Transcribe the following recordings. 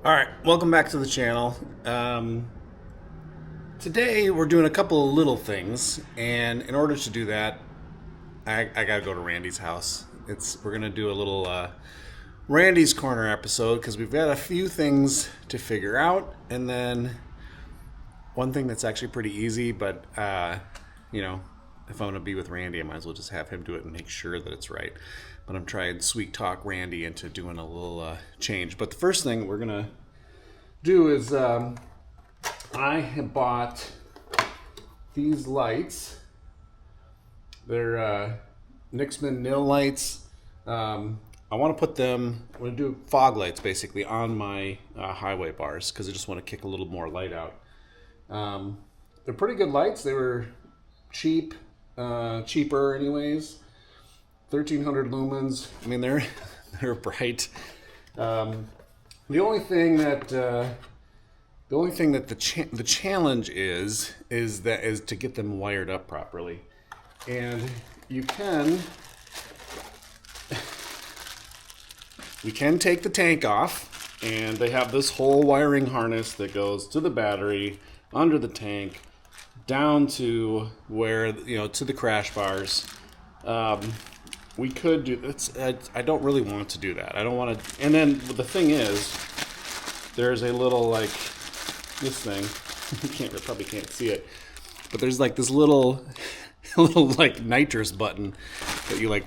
Alright, welcome back to the channel. Today we're doing a couple of little things, and in order to do that, I gotta go to Randy's house. We're gonna do a little Randy's Corner episode because we've got a few things to figure out, and then one thing that's actually pretty easy, but you know, if I'm gonna be with Randy, I might as well just have him do it and make sure that it's right. But I'm trying to sweet talk Randy into doing a little change. But the first thing we're gonna do is I have bought these lights. They're Nixman Nilights. I want to put them. I'm gonna do fog lights basically on my highway bars because I just want to kick a little more light out. They're pretty good lights. They were cheap, cheaper anyways. 1,300 lumens. I mean, they're bright. The only thing that the challenge is to get them wired up properly, and we can take the tank off, and they have this whole wiring harness that goes to the battery, under the tank, down to where to the crash bars. We could do this. I don't really want to do that. I don't want to. And then the thing is, there's a little like this thing. You probably can't see it, but there's like this little like nitrous button that you like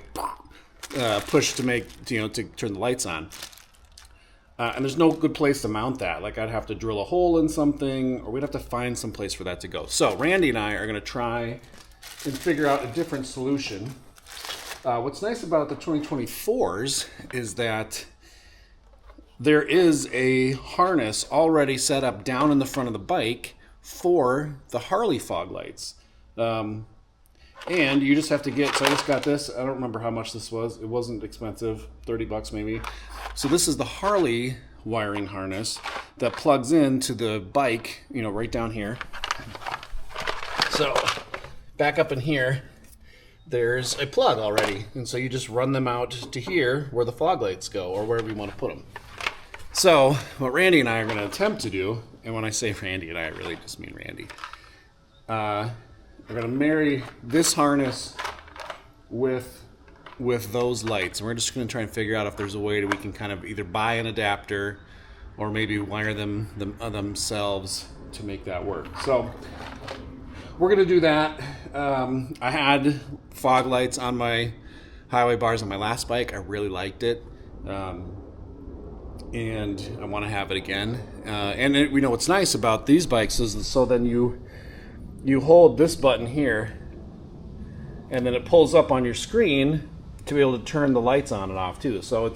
push to make to turn the lights on. And there's no good place to mount that. Like I'd have to drill a hole in something, or we'd have to find some place for that to go. So Randy and I are going to try and figure out a different solution. What's nice about the 2024s is that there is a harness already set up down in the front of the bike for the Harley fog lights. And you just have to so I just got this. I don't remember how much this was. It wasn't expensive, 30 bucks maybe. So this is the Harley wiring harness that plugs into the bike, right down here. So back up in here, there's a plug already, and so you just run them out to here where the fog lights go, or wherever you want to put them. So what Randy and I are going to attempt to do, and when I say Randy and I really just mean Randy, we're going to marry this harness with those lights, and we're just going to try and figure out if there's a way that we can kind of either buy an adapter or maybe wire them themselves to make that work. So we're going to do that. I had fog lights on my highway bars on my last bike. I really liked it. And I want to have it again. We know what's nice about these bikes is so then you hold this button here, and then it pulls up on your screen to be able to turn the lights on and off too. So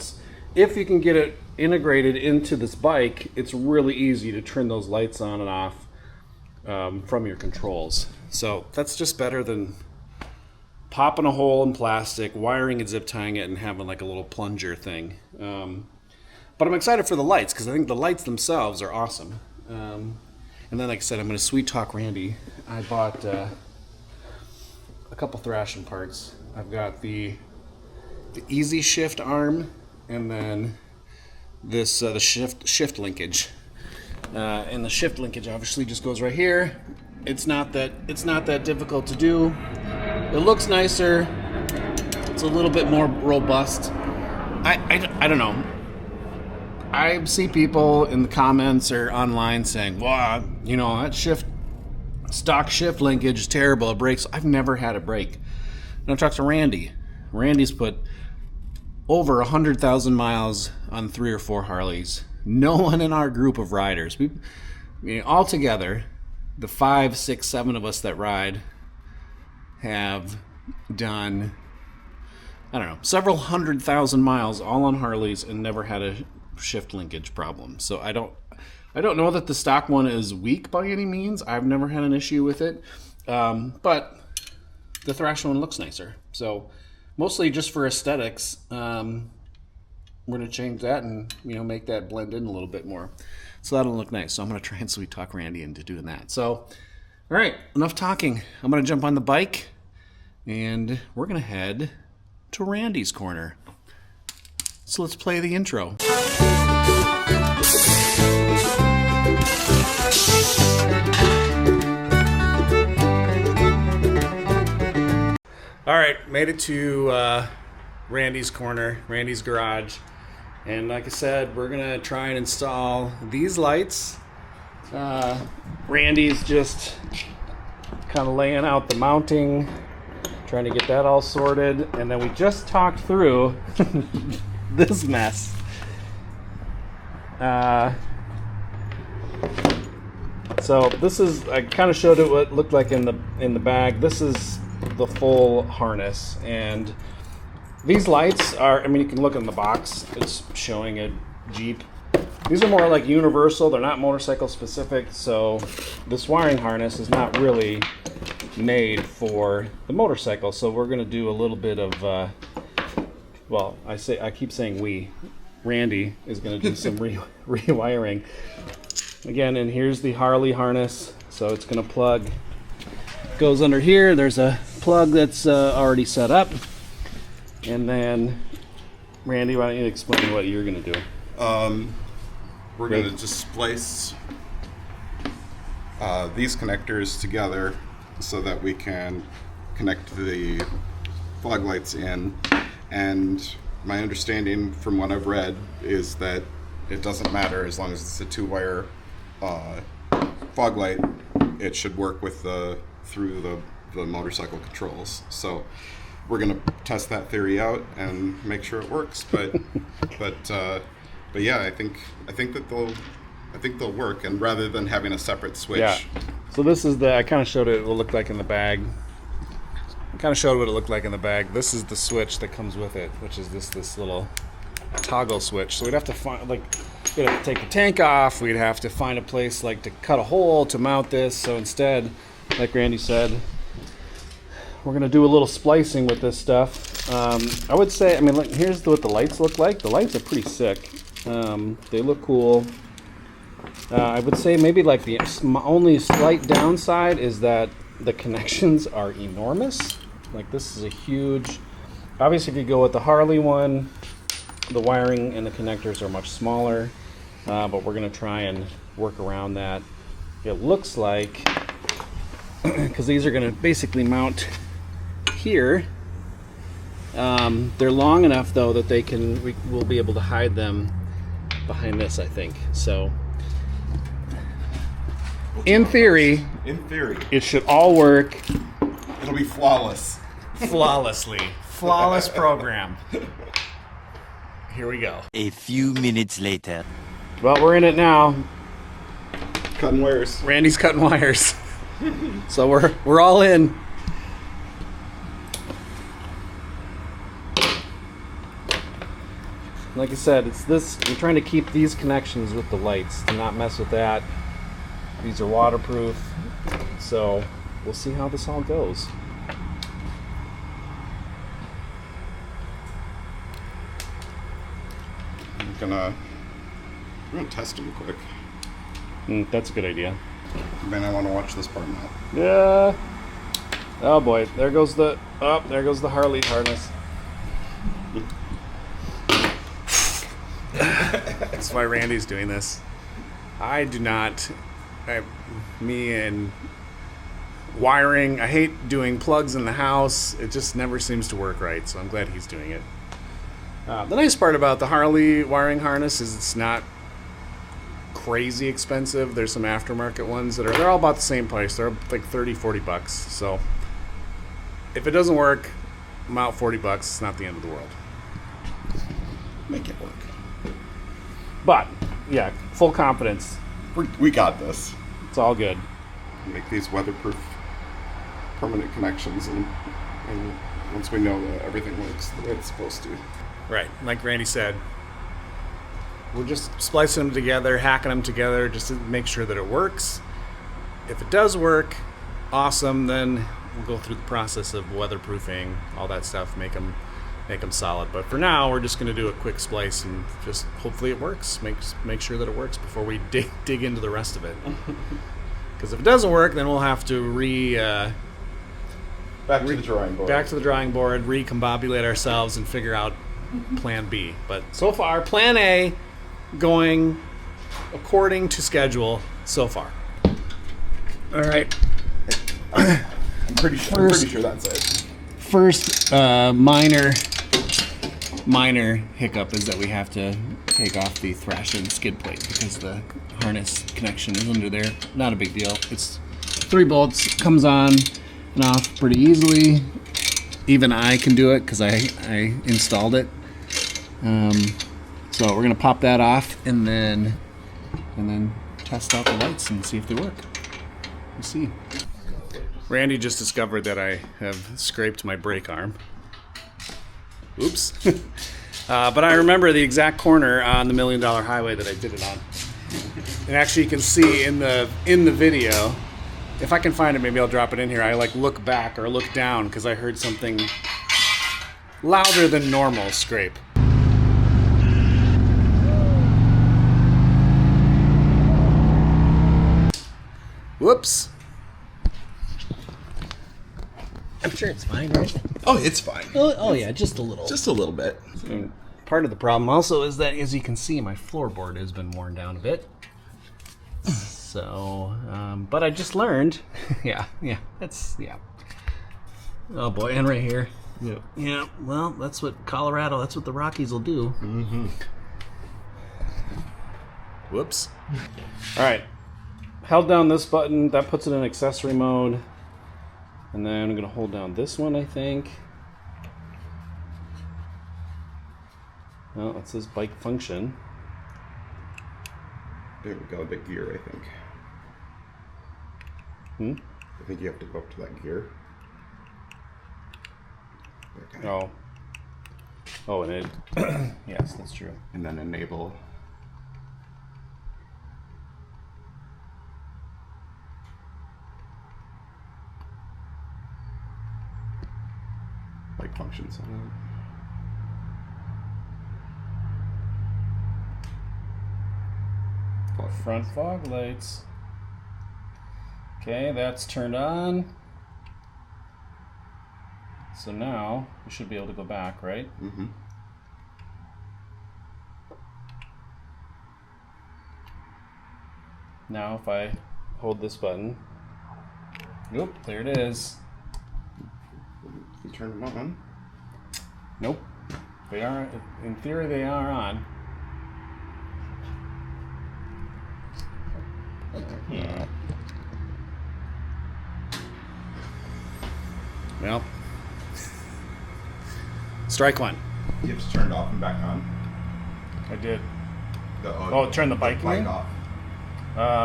if you can get it integrated into this bike, it's really easy to turn those lights on and off from your controls. So that's just better than popping a hole in plastic, wiring and zip tying it, and having like a little plunger thing. But I'm excited for the lights because I think the lights themselves are awesome. And then, like I said, I'm going to sweet talk Randy. I bought a couple Thrashin parts. I've got the easy shift arm, and then this the shift linkage. And the shift linkage obviously just goes right here. It's not that difficult to do. It looks nicer. It's a little bit more robust. I don't know. I see people in the comments or online saying, "Wow, that stock shift linkage is terrible. It breaks." I've never had it break. And I talked to Randy. Randy's put over 100,000 miles on 3 or 4 Harleys. No one in our group of riders, all together, the 5, 6, 7 of us that ride have done, several 100,000 miles all on Harleys and never had a shift linkage problem. So I don't know that the stock one is weak by any means. I've never had an issue with it, but the Thrashin one looks nicer. So mostly just for aesthetics, we're going to change that and make that blend in a little bit more, so that'll look nice. So I'm going to try and sweet talk Randy into doing that. So all right, enough talking. I'm going to jump on the bike and we're going to head to Randy's Corner. So let's play the intro. All right, made it to Randy's corner, Randy's garage. And like I said, we're going to try and install these lights. Randy's just kind of laying out the mounting, trying to get that all sorted. And then we just talked through this mess. So this is, I kind of showed it what it looked like in the bag. This is the full harness, and these lights are, I mean, you can look in the box, it's showing a Jeep. These are more like universal, they're not motorcycle specific, so this wiring harness is not really made for the motorcycle. So we're going to do a little bit of, well, I keep saying Randy is going to do some rewiring. Again, and here's the Harley harness, so it's going to plug, goes under here, there's a plug that's already set up. And then, Randy, why don't you explain what you're going to do? We're going to just splice these connectors together so that we can connect the fog lights in. And my understanding from what I've read is that it doesn't matter as long as it's a 2-wire fog light. It should work with through the motorcycle controls. So we're going to test that theory out and make sure it works. But yeah, I think they'll work. And rather than having a separate switch. Yeah. So this is I kind of showed it what it looked like in the bag. This is the switch that comes with it, which is this little toggle switch. So we'd have to we'd have to take the tank off. We'd have to find a place to cut a hole to mount this. So instead, like Randy said, we're going to do a little splicing with this stuff. I would say, I mean, look, here's what the lights look like. The lights are pretty sick. They look cool. I would say maybe the only slight downside is that the connections are enormous. This is a huge, obviously if you go with the Harley one, the wiring and the connectors are much smaller, but we're going to try and work around that. It looks like, because these are going to basically mount here, they're long enough though that we'll be able to hide them behind this, I think. So in theory, it should all work. It'll be flawless. Flawless program. Here we go. A few minutes later. Well, we're in it now. Cutting wires. Randy's cutting wires. So we're all in. Like I said, it's this. We're trying to keep these connections with the lights to not mess with that. These are waterproof, so we'll see how this all goes. I'm gonna test them quick. That's a good idea. Man, I want to watch this part now. Yeah. Oh boy, there goes the Harley harness. That's why Randy's doing this. I do not. Me and wiring. I hate doing plugs in the house. It just never seems to work right. So I'm glad he's doing it. The nice part about the Harley wiring harness is it's not crazy expensive. There's some aftermarket ones they're all about the same price. They're like $30-$40. So if it doesn't work, I'm out $40. It's not the end of the world. Make it work. But yeah, full confidence. We got this. It's all good. Make these weatherproof permanent connections, and once we know that everything works the way it's supposed to. Right, like Randy said, we're just splicing them together, hacking them together just to make sure that it works. If it does work, awesome, then we'll go through the process of weatherproofing, all that stuff, make them solid. But for now, we're just going to do a quick splice and just hopefully it works. Make sure that it works before we dig into the rest of it. Because if it doesn't work, then we'll have to back to the drawing board, recombobulate ourselves and figure out plan B. But so far, plan A going according to schedule so far. All right. I'm pretty sure that's it. first minor hiccup is that we have to take off the Thrashin skid plate because the harness connection is under there. Not a big deal. It's 3 bolts, comes on and off pretty easily. Even I can do it because I installed it. So we're gonna pop that off and then test out the lights and see if they work. We'll see. Randy just discovered that I have scraped my brake arm. Oops. But I remember the exact corner on the $1 Million Highway that I did it on. And actually you can see in the video, if I can find it, maybe I'll drop it in here. I like look back or look down because I heard something louder than normal scrape. Whoops. I'm sure it's fine, right? Oh, it's fine. Oh yeah, just a little. Just a little bit. And part of the problem also is that, as you can see, my floorboard has been worn down a bit. So, but I just learned. yeah. Oh boy, and right here. Yeah. Well, that's what Colorado. That's what the Rockies will do. Mm-hmm. Whoops. All right. Held down this button. That puts it in accessory mode. And then I'm going to hold down this one, I think. Well, it says bike function. There we go, the gear, I think. I think you have to go up to that gear. Okay. Oh, and it... yes, that's true. And then enable. Bike functions on it. Front fog lights. Okay, that's turned on. So now we should be able to go back, right? Mm-hmm. Now if I hold this button, nope, there it is. You turn them on. Nope. They are, in theory, they are on. Well, strike one. You just turned off and back on. I did. Oh, turn the bike off.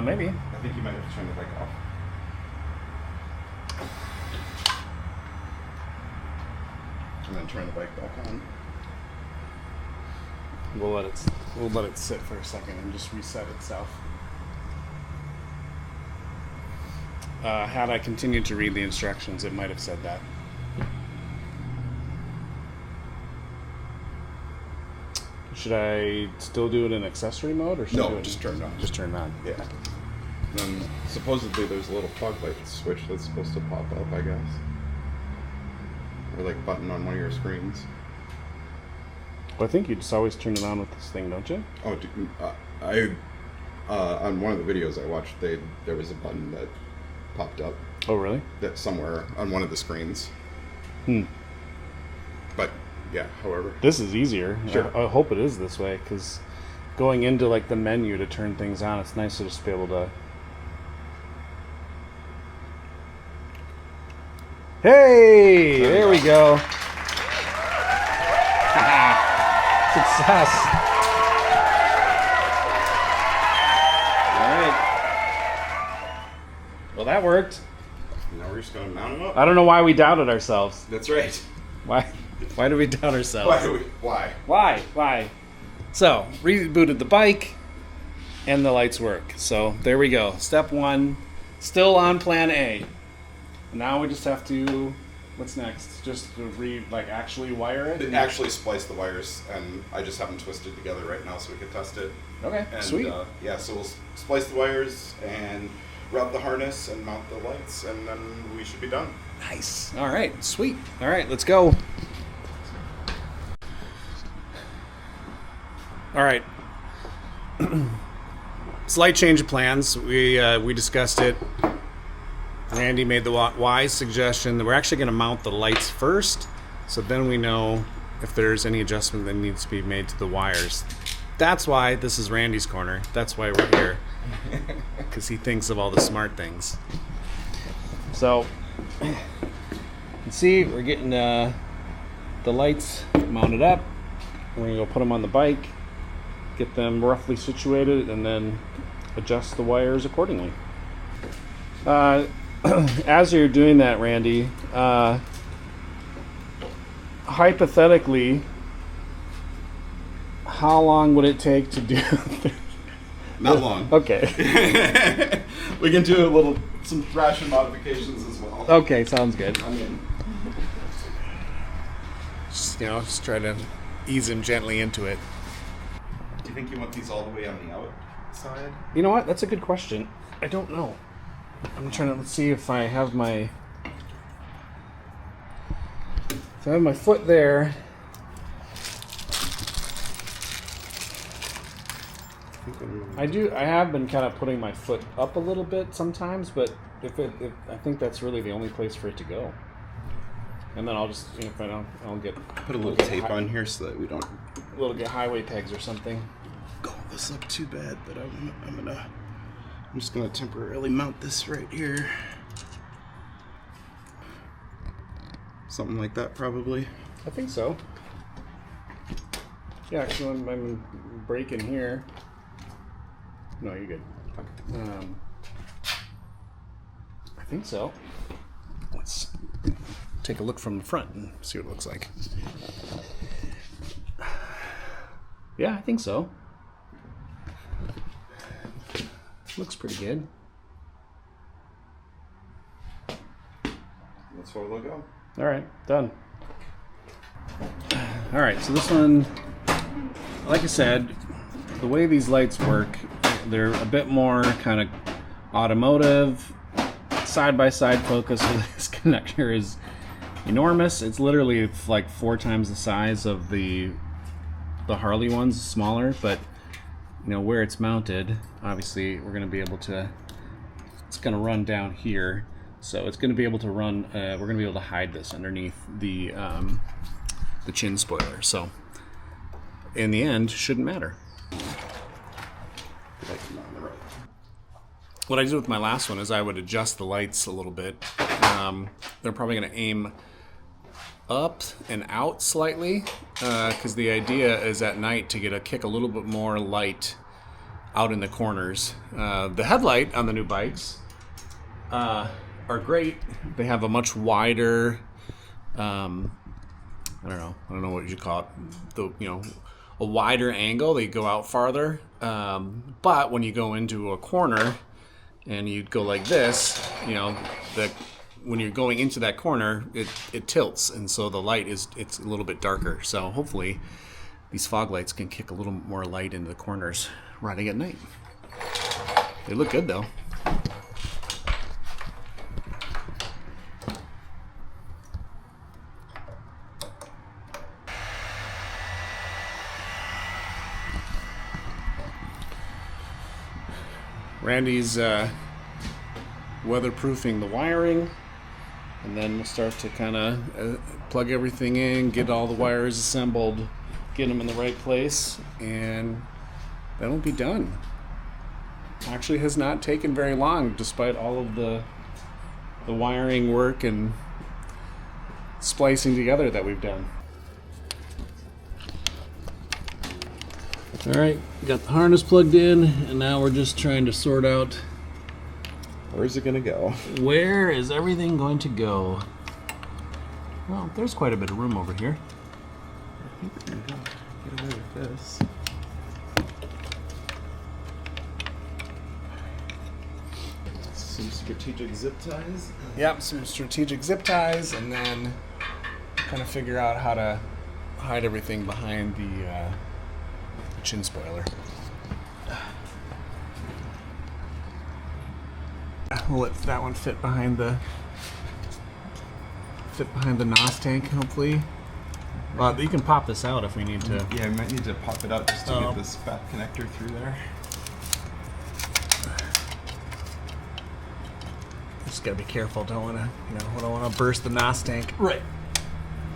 Maybe. I think you might have to turn the bike off. And then turn the bike back on. We'll let it sit for a second and just reset itself. Had I continued to read the instructions, it might have said that. Should I still do it in accessory mode, or should I do it just turn it on. Just turn it on. Yeah. Then supposedly there's a little fog light switch that's supposed to pop up, I guess. Or like button on one of your screens. Well, I think you just always turn it on with this thing, don't you? Oh, on one of the videos I watched, there was a button that popped up. Oh, really? That somewhere on one of the screens. But yeah, however, this is easier. Sure. I hope it is this way, because going into like the menu to turn things on, it's nice to just be able to. Hey, there we go. Success. All right. Well, that worked. now we're just gonna mount them up. I don't know why we doubted ourselves. That's right. Why do we doubt ourselves? Why? Why? So, rebooted the bike, and the lights work. So, there we go. Step one, still on plan A. Now we just have to, what's next? Just to actually wire it? Actually splice the wires, and I just have them twisted together right now so we can test it. Okay, And, sweet. So we'll splice the wires and route the harness and mount the lights, and then we should be done. Nice. All right, sweet. All right, let's go. All right. Slight change of plans. We discussed it Randy made the wise suggestion that we're actually going to mount the lights first, so then we know if there's any adjustment that needs to be made to the wires. That's why this is Randy's corner. That's why we're here, because he thinks of all the smart things. So, you can see we're getting the lights mounted up. We're going to go put them on the bike, get them roughly situated, and then adjust the wires accordingly. As you're doing that, Randy, hypothetically, how long would it take to do? Not long. Okay. We can do some Thrashin modifications as well. Okay, sounds good. I mean, just try to ease him gently into it. do you think you want these all the way on the outside? You know what? That's a good question. I don't know. I'm trying to see if I have my foot there. I have been kind of putting my foot up a little bit sometimes, but if I think that's really the only place for it to go. And then I'll just, if I don't, I'll get Put a little tape on here so that we don't get highway pegs or something. go this up too bad. But I'm just gonna temporarily mount this right here. Something like that, probably. I think so. Yeah, actually, I'm breaking here. No, you're good. I think so. Let's take a look from the front and see what it looks like. Yeah, I think so. Looks pretty good. That's where we'll go. All right, done. All right, so this one, like I said, the way these lights work, they're a bit more kind of automotive. Side-by-side focus with this connector is enormous. It's literally like 4 times the size of the Harley ones, smaller, but where it's mounted, obviously we're going to be able to, it's going to run down here, so it's going to be able to run, we're going to be able to hide this underneath the chin spoiler, so in the end, shouldn't matter. What I did with my last one is I would adjust the lights a little bit. They're probably going to aim up and out slightly, because the idea is at night to kick a little bit more light out in the corners. The headlight on the new bikes are great. They have a much wider, I don't know what you call it, a wider angle. They go out farther, but when you go into a corner and you go like this, when you're going into that corner, it tilts, and so the light it's a little bit darker. So hopefully these fog lights can kick a little more light into the corners riding at night. They look good though. Randy's weatherproofing the wiring, and then we'll start to kind of plug everything in, get all the wires assembled, get them in the right place, and that'll be done. Actually has not taken very long, despite all of the wiring work and splicing together that we've done. Alright, got the harness plugged in, and now we're just trying to sort out Where's it gonna go? where is everything going to go. Well, there's quite a bit of room over here. I think we're gonna get away with this. Some strategic zip ties. Yep, some strategic zip ties, and then kind of figure out how to hide everything behind the chin spoiler. We'll let that one fit behind the NOS tank, hopefully. Well, you can pop this out if we need to. Yeah, we might need to pop it out just to get this fat connector through there. Just gotta be careful. Don't wanna, don't wanna burst the NOS tank. Right.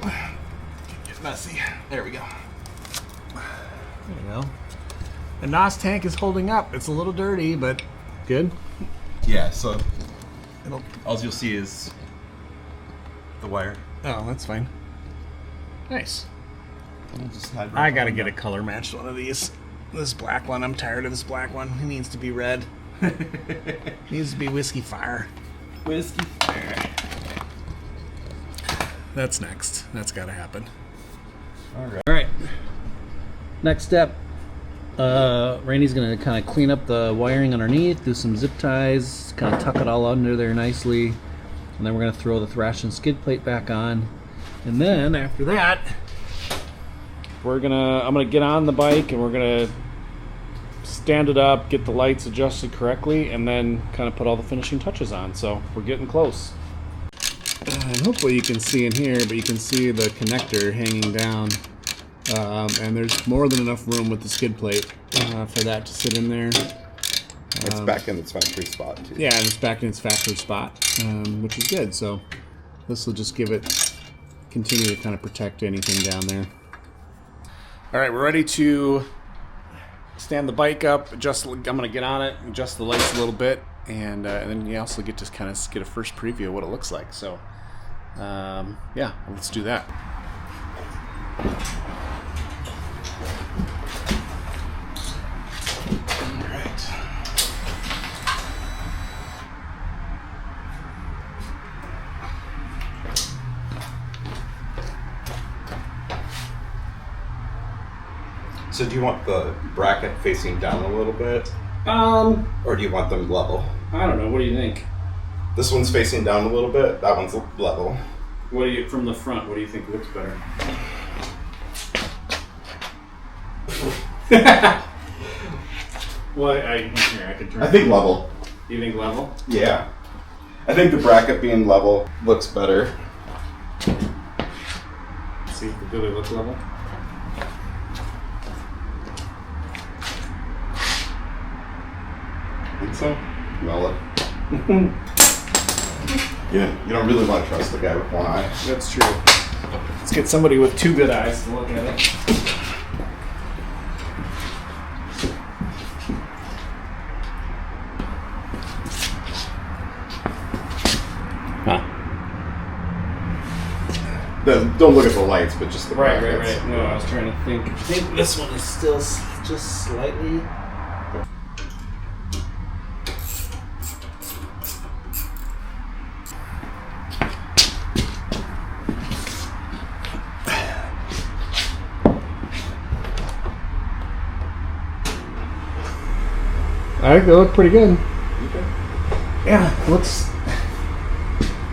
Get messy. There we go. There you go. The NOS tank is holding up. It's a little dirty, but good. Yeah, so all you'll see is the wire. Oh, that's fine. Nice. Just hide I gotta get a color matched one of these. This black one, I'm tired of this black one. It needs to be red. It needs to be whiskey fire. Whiskey fire. That's next. That's gotta happen. Alright. Alright. Next step. Randy's gonna kind of clean up the wiring underneath, do some zip ties, kind of tuck it all under there nicely, and then we're gonna throw the Thrashin skid plate back on. And then after that, I'm gonna get on the bike and we're gonna stand it up, get the lights adjusted correctly, and then kind of put all the finishing touches on. So we're getting close. And hopefully you can see in here, but you can see the connector hanging down. And there's more than enough room with the skid plate for that to sit in there. It's back in its factory spot too. Yeah, and it's back in its factory spot, which is good. So this will just continue to kind of protect anything down there. All right, we're ready to stand the bike up. I'm going to get on it, adjust the lights a little bit, and then you also get to kind of get a first preview of what it looks like. So, yeah, let's do that. So do you want the bracket facing down a little bit? Or do you want them level? I don't know. What do you think? This one's facing down a little bit, that one's level. From the front, what do you think looks better? Well, I can turn. I think level. You think level? Yeah. I think the bracket being level looks better. See if it really looks level. Think so? Well, you don't really want to trust the guy with one eye. That's true. Let's get somebody with two good eyes to look at it. Huh. Don't look at the lights, but just the brackets. Right. No, I was trying to think. I think this one is still just slightly. I think they look pretty good. Okay.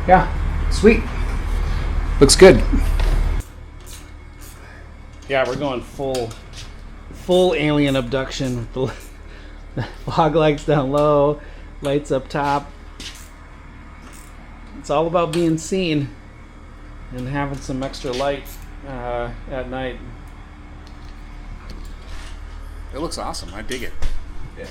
Yeah, sweet. Looks good. Yeah, we're going full alien abduction with the fog lights down low, lights up top. It's all about being seen and having some extra light at night. It looks awesome. I dig it. Yeah.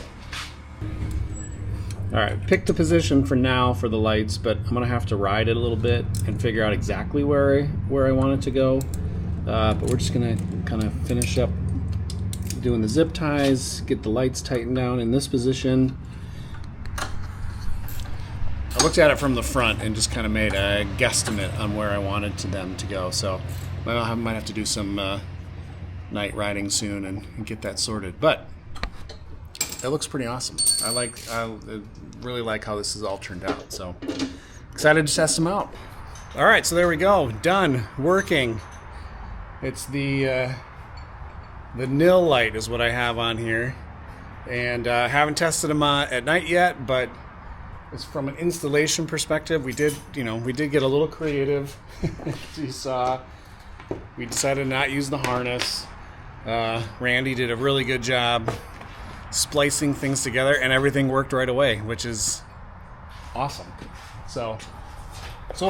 Alright, pick the position for now for the lights, but I'm gonna have to ride it a little bit and figure out exactly where I want it to go. But we're just gonna kind of finish up doing the zip ties, get the lights tightened down in this position. I looked at it from the front and just kind of made a guesstimate on where I wanted them to go. So I might have to do some night riding soon and get that sorted. But it looks pretty awesome. I really like how this has all turned out. So excited to test them out. All right, so there we go. Done. Working. It's the Nilight is what I have on here, and haven't tested them at night yet. But it's from an installation perspective. We did get a little creative. As you saw, we decided to not use the harness. Randy did a really good job splicing things together, and everything worked right away, which is awesome. So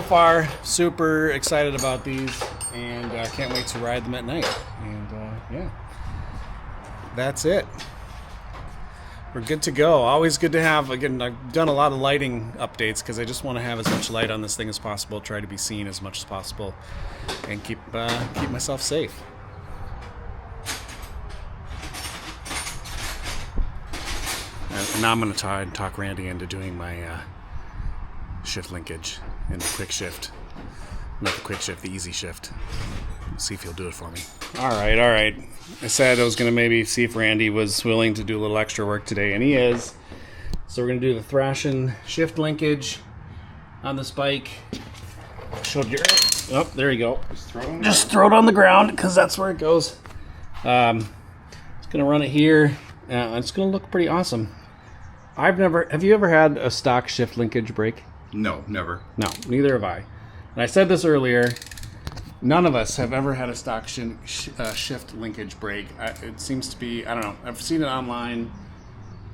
far, super excited about these, and can't wait to ride them at night. And yeah, that's it. We're good to go. Always good to have. Again, I've done a lot of lighting updates because I just want to have as much light on this thing as possible, try to be seen as much as possible, and keep myself safe. And now I'm going to try and talk Randy into doing my shift linkage in the quick shift. Not the quick shift, the easy shift. See if he'll do it for me. All right. I said I was going to maybe see if Randy was willing to do a little extra work today, and he is. So we're going to do the Thrashin shift linkage on this bike. Showed you. Oh, there you go. Just throw it on the ground because that's where it goes. It's going to run it here. It's going to look pretty awesome. Have you ever had a stock shift linkage brake? No, never. No, neither have I. And I said this earlier. None of us have ever had a stock shift linkage brake. It seems to be, I don't know, I've seen it online,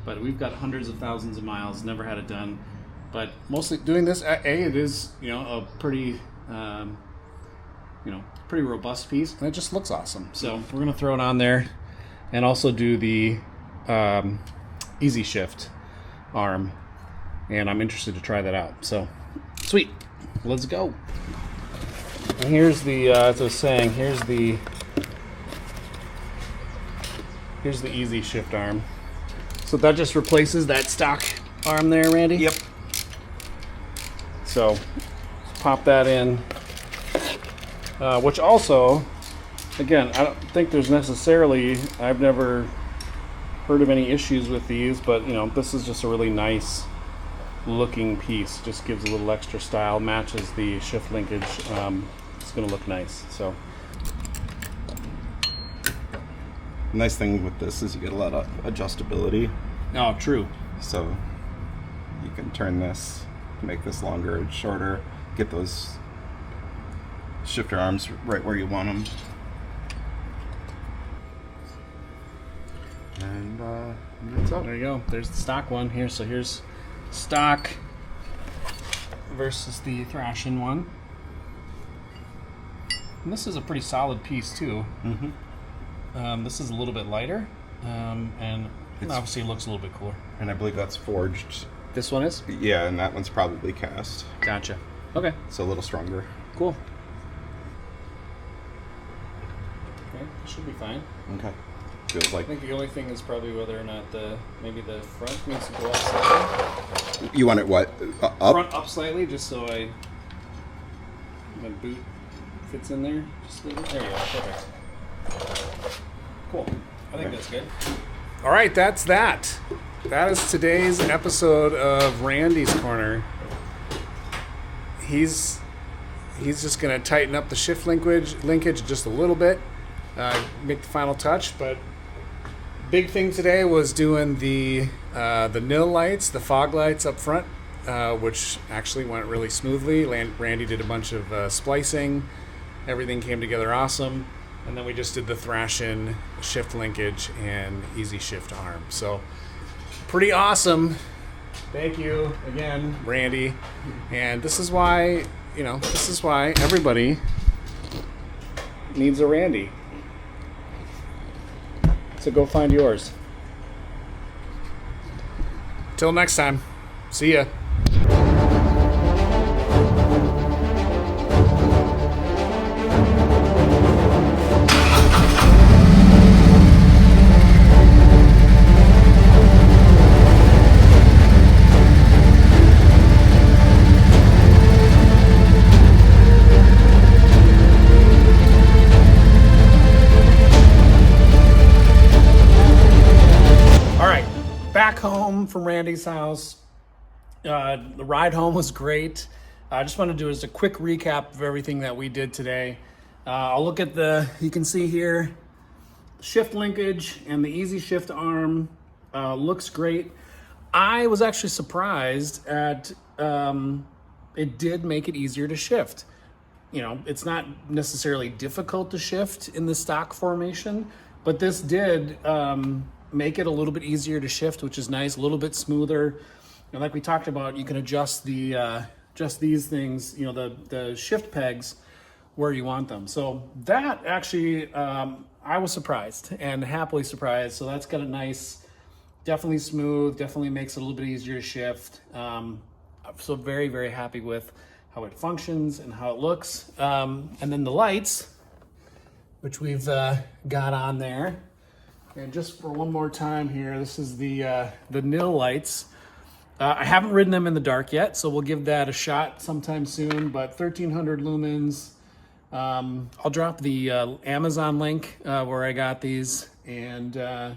but we've got hundreds of thousands of miles, never had it done. But mostly doing this, it is, a pretty, pretty robust piece, and it just looks awesome. So we're going to throw it on there and also do the easy shift arm, and I'm interested to try that out. So, sweet. Let's go. And here's the, as I was saying, here's the easy shift arm. So that just replaces that stock arm there, Randy? Yep. So pop that in, which also, again, I don't think there's necessarily, I've never heard of any issues with these, but this is just a really nice looking piece. Just gives a little extra style, matches the shift linkage. It's going to look nice. So, Nice thing with this is you get a lot of adjustability. oh, true. So you can turn this, make this longer and shorter, get those shifter arms right where you want them. And that's all. There you go. There's the stock one here. So here's stock versus the Thrashin one. And this is a pretty solid piece too. Mm-hmm. This is a little bit lighter, and obviously it looks a little bit cooler. And I believe that's forged. This one is? Yeah, and that one's probably cast. Gotcha. Okay, So a little stronger. cool. Okay, should be fine. Okay. Feels I like think the only thing is probably whether or not maybe the front needs to go up slightly. you want it what? Up? Front up slightly, just so my boot fits in there. Just leave it. There you go. Perfect. Cool. I think that's good. All right, that's that. That is today's episode of Randy's Corner. He's just gonna tighten up the shift linkage just a little bit, make the final touch. But big thing today was doing the Nilights, the fog lights up front, which actually went really smoothly. Randy did a bunch of splicing. Everything came together awesome. And then we just did the Thrashin shift linkage and easy shift arm. So pretty awesome. Thank you again, Randy. And this is why everybody needs a Randy. So go find yours. Till next time. See ya. Back home from Randy's house. The ride home was great. I just want to do just a quick recap of everything that we did today. I'll look at you can see here, shift linkage and the easy shift arm looks great. I was actually surprised at it did make it easier to shift. It's not necessarily difficult to shift in the stock formation, but this did make it a little bit easier to shift, which is nice, a little bit smoother. And like we talked about, you can adjust just these things, the shift pegs where you want them. So that actually, I was surprised and happily surprised. So that's got a nice definitely smooth, definitely makes it a little bit easier to shift. So very, very happy with how it functions and how it looks. And then the lights, which we've got on there. And just for one more time here, this is the Nilights. I haven't ridden them in the dark yet, so we'll give that a shot sometime soon, but 1300 lumens. I'll drop the Amazon link where I got these, and yeah,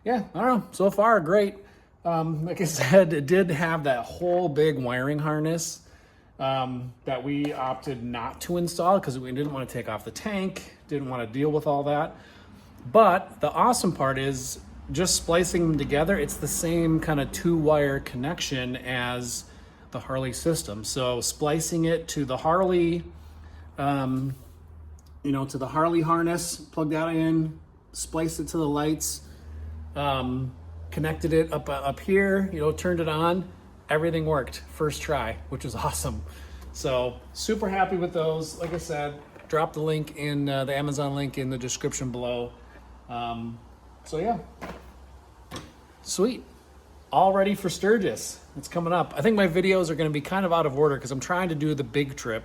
I don't know, so far great. Like I said, it did have that whole big wiring harness that we opted not to install because we didn't want to take off the tank, didn't want to deal with all that. But the awesome part is just splicing them together. It's the same kind of 2-wire connection as the Harley system. So splicing it to the Harley, to the Harley harness, plug that in, splice it to the lights, connected it up here, turned it on, everything worked first try, which is awesome. So super happy with those. Like I said, drop the link in the Amazon link in the description below. So yeah, sweet. All ready for Sturgis. It's coming up. I think my videos are going to be kind of out of order because I'm trying to do the big trip.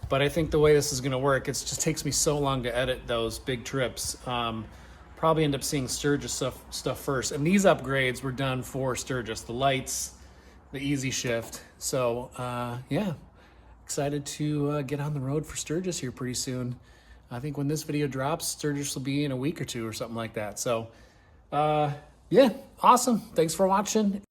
But I think the way this is going to work, it just takes me so long to edit those big trips. Probably end up seeing Sturgis stuff first. And these upgrades were done for Sturgis. The lights, the easy shift. So yeah, excited to get on the road for Sturgis here pretty soon. I think when this video drops, Sturgis will be in a week or two or something like that. So yeah, awesome. Thanks for watching.